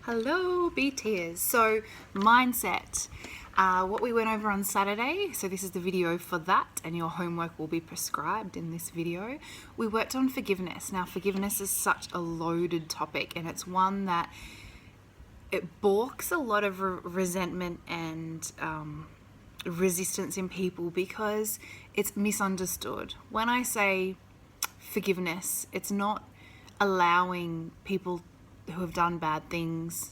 Hello, BTers. So, mindset. What we went over on Saturday, so this is the video for that, and your homework will be prescribed in this video. We worked on forgiveness. Now, forgiveness is such a loaded topic, and it's one that it balks a lot of resentment and resistance in people because it's misunderstood. When I say forgiveness, it's not allowing people who have done bad things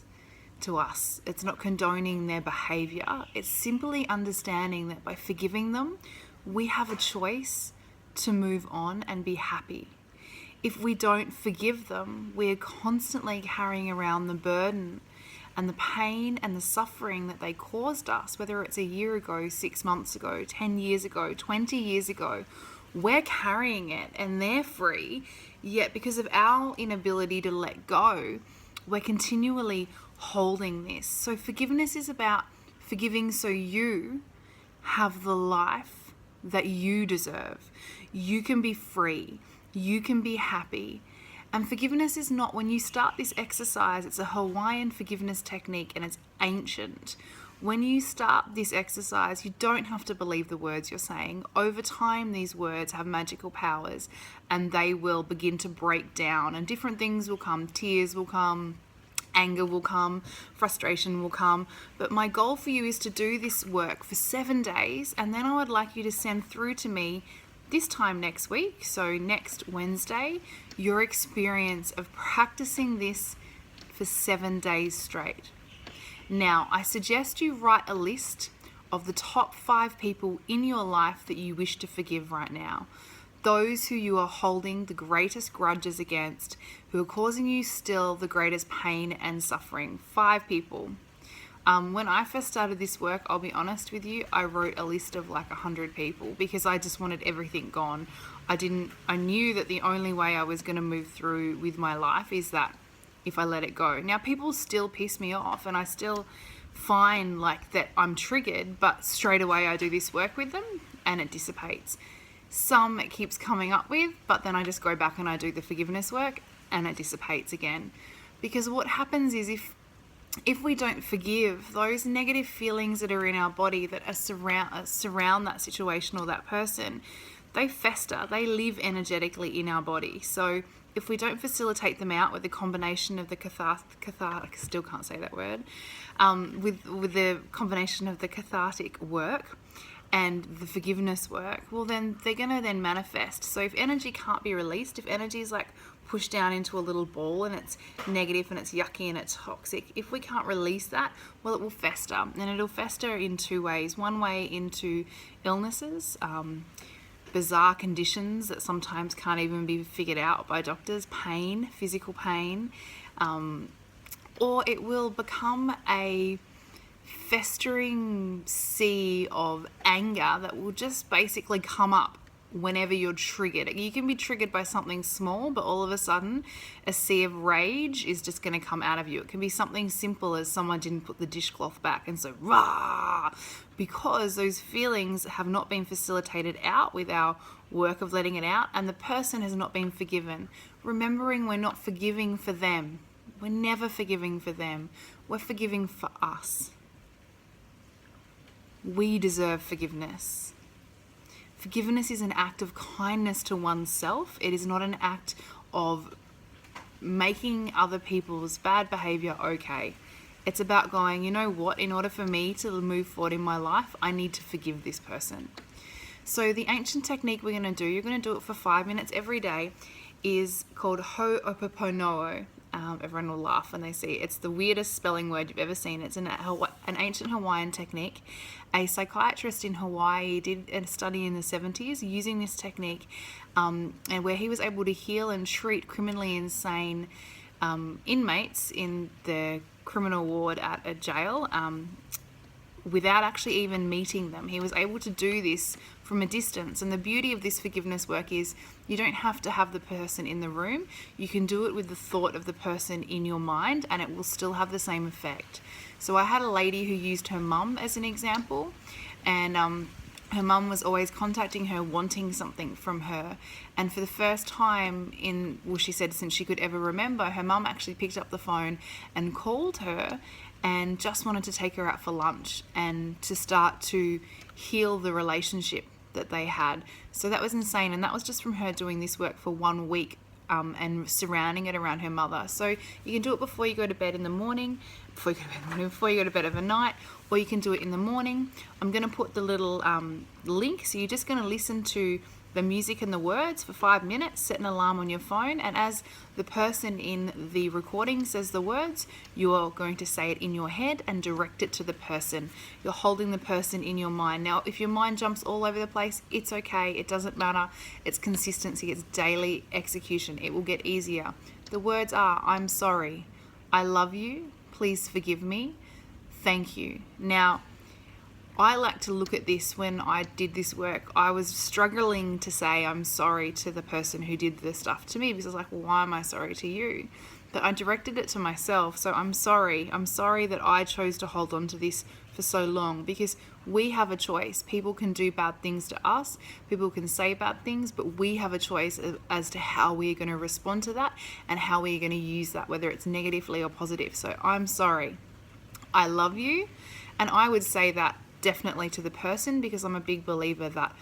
to us. It's not condoning their behavior. It's simply understanding that by forgiving them, we have a choice to move on and be happy. If we don't forgive them, we're constantly carrying around the burden and the pain and the suffering that they caused us, whether it's a year ago, 6 months ago, 10 years ago, 20 years ago. We're carrying it and they're free, yet because of our inability to let go, we're continually holding this. So forgiveness is about forgiving so you have the life that you deserve. You can be free. You can be happy. And forgiveness is not, when you start this exercise, it's a Hawaiian forgiveness technique and it's ancient. When you start this exercise, you don't have to believe the words you're saying. Over time, these words have magical powers and they will begin to break down and different things will come. Tears will come, anger will come, frustration will come. But my goal for you is to do this work for 7 days, and then I would like you to send through to me this time next week, so next Wednesday, your experience of practicing this for 7 days straight. Now, I suggest you write a list of the top 5 people in your life that you wish to forgive right now. Those who you are holding the greatest grudges against, who are causing you still the greatest pain and suffering. 5 people. When I first started this work, I'll be honest with you, I wrote a list of like 100 people because I just wanted everything gone. I knew that the only way I was going to move through with my life is that if I let it go. Now, people still piss me off and I still find like that I'm triggered, but straight away I do this work with them and it dissipates. Some it keeps coming up with, but then I just go back and I do the forgiveness work and it dissipates again. Because what happens is if we don't forgive, those negative feelings that are in our body that are surround that situation or that person, they fester, they live energetically in our body. So if we don't facilitate them out with the combination of the cathartic, still can't say that word, with the combination of the cathartic work and the forgiveness work, well then they're going to then manifest. So if energy can't be released, if energy is like pushed down into a little ball and it's negative and it's yucky and it's toxic, if we can't release that, well it will fester, and it'll fester in 2 ways. One way into illnesses, bizarre conditions that sometimes can't even be figured out by doctors, pain, physical pain, or it will become a festering sea of anger that will just basically come up whenever you're triggered. You can be triggered by something small, but all of a sudden a sea of rage is just going to come out of you. It can be something simple as someone didn't put the dishcloth back and so rah, because those feelings have not been facilitated out with our work of letting it out, and the person has not been forgiven. Remembering we're not forgiving for them. We're never forgiving for them. We're forgiving for us. We deserve forgiveness. Forgiveness is an act of kindness to oneself. It is not an act of making other people's bad behavior okay. It's about going, you know what, in order for me to move forward in my life, I need to forgive this person. So the ancient technique we're going to do, you're going to do it for 5 minutes every day, is called Ho'oponopono. Everyone will laugh when they see it. It's the weirdest spelling word you've ever seen. It's an ancient Hawaiian technique. A psychiatrist in Hawaii did a study in the 70s using this technique, and where he was able to heal and treat criminally insane inmates in the criminal ward at a jail without actually even meeting them. He was able to do this from a distance. And the beauty of this forgiveness work is you don't have to have the person in the room. You can do it with the thought of the person in your mind and it will still have the same effect. So I had a lady who used her mum as an example, and her mum was always contacting her, wanting something from her. And for the first time she said since she could ever remember, her mum actually picked up the phone and called her and just wanted to take her out for lunch and to start to heal the relationship that they had. So that was insane. And that was just from her doing this work for 1 week. And surrounding it around her mother. So you can do it before you go to bed in the morning, before you go to bed overnight, or you can do it in the morning. I'm going to put the little link, so you're just going to listen to the music and the words for 5 minutes, set an alarm on your phone, and as the person in the recording says the words, you're going to say it in your head and direct it to the person. You're holding the person in your mind. Now, if your mind jumps all over the place, it's okay. It doesn't matter. It's consistency. It's daily execution. It will get easier. The words are, I'm sorry. I love you. Please forgive me. Thank you. Now, I like to look at this. When I did this work, I was struggling to say I'm sorry to the person who did the stuff to me, because I was like, well, why am I sorry to you? But I directed it to myself. So I'm sorry. I'm sorry that I chose to hold on to this for so long, because we have a choice. People can do bad things to us. People can say bad things, but we have a choice as to how we're going to respond to that and how we're going to use that, whether it's negatively or positive. So I'm sorry. I love you. And I would say that definitely to the person, because I'm a big believer that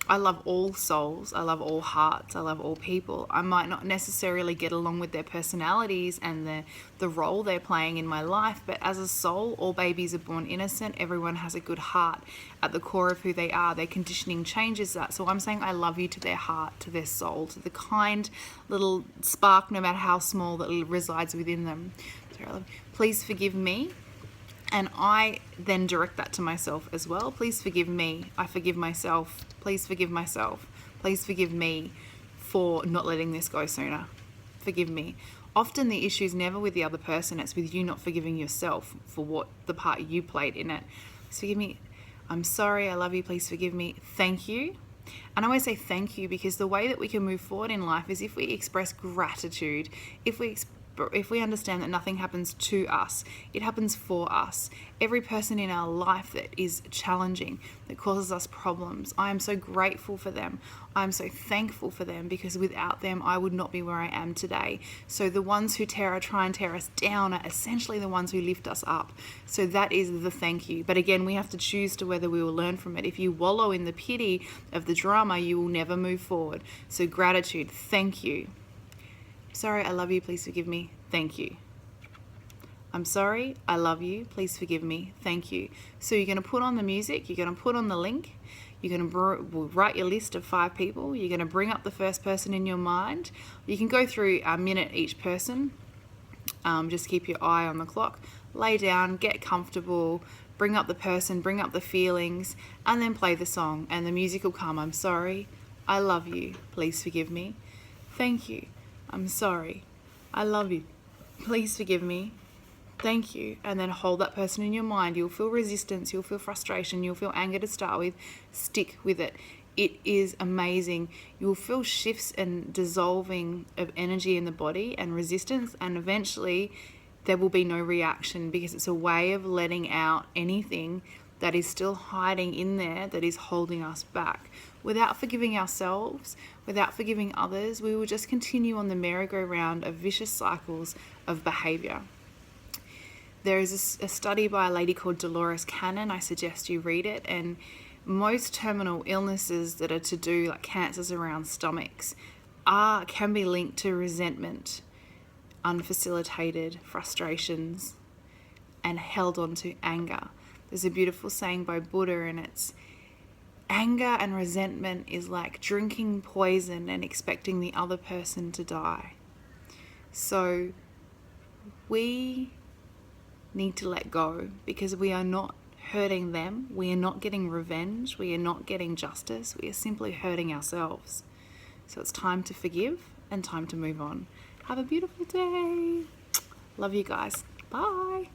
I love all souls, I love all hearts, I love all people. I might not necessarily get along with their personalities and the role they're playing in my life, but as a soul, all babies are born innocent. Everyone has a good heart at the core of who they are. Their conditioning changes that. So I'm saying I love you to their heart, to their soul, to the kind little spark, no matter how small, that resides within them. So I love you. Please forgive me. And I then direct that to myself as well. Please forgive me. I forgive myself. Please forgive myself. Please forgive me for not letting this go sooner. Forgive me. Often the issue is never with the other person. It's with you not forgiving yourself for what the part you played in it. So forgive me. I'm sorry. I love you. Please forgive me. Thank you. And I always say thank you, because the way that we can move forward in life is if we express gratitude, if we understand that nothing happens to us, it happens for us. Every person in our life that is challenging, that causes us problems, I am so grateful for them. I am so thankful for them, because without them, I would not be where I am today. So the ones who try and tear us down are essentially the ones who lift us up. So that is the thank you. But again, we have to choose to whether we will learn from it. If you wallow in the pity of the drama, you will never move forward. So gratitude, thank you. Sorry, I love you, please forgive me. Thank you. I'm sorry, I love you, please forgive me. Thank you. So you're going to put on the music, you're going to put on the link, you're going to write your list of 5 people, you're going to bring up the first person in your mind. You can go through a minute each person. Just keep your eye on the clock. Lay down, get comfortable, bring up the person, bring up the feelings, and then play the song. And the music will come. I'm sorry, I love you, please forgive me. Thank you. I'm sorry. I love you. Please forgive me. Thank you. And then hold that person in your mind. You'll feel resistance. You'll feel frustration. You'll feel anger to start with. Stick with it. It is amazing. You'll feel shifts and dissolving of energy in the body and resistance. And eventually there will be no reaction, because it's a way of letting out anything that is still hiding in there, that is holding us back. Without forgiving ourselves, without forgiving others, we will just continue on the merry-go-round of vicious cycles of behavior. There is a study by a lady called Dolores Cannon. I suggest you read it. And most terminal illnesses that are to do, like cancers around stomachs, can be linked to resentment, unfacilitated frustrations, and held on to anger. There's a beautiful saying by Buddha, and it's, anger and resentment is like drinking poison and expecting the other person to die. So we need to let go, because we are not hurting them. We are not getting revenge. We are not getting justice. We are simply hurting ourselves. So it's time to forgive and time to move on. Have a beautiful day. Love you guys. Bye.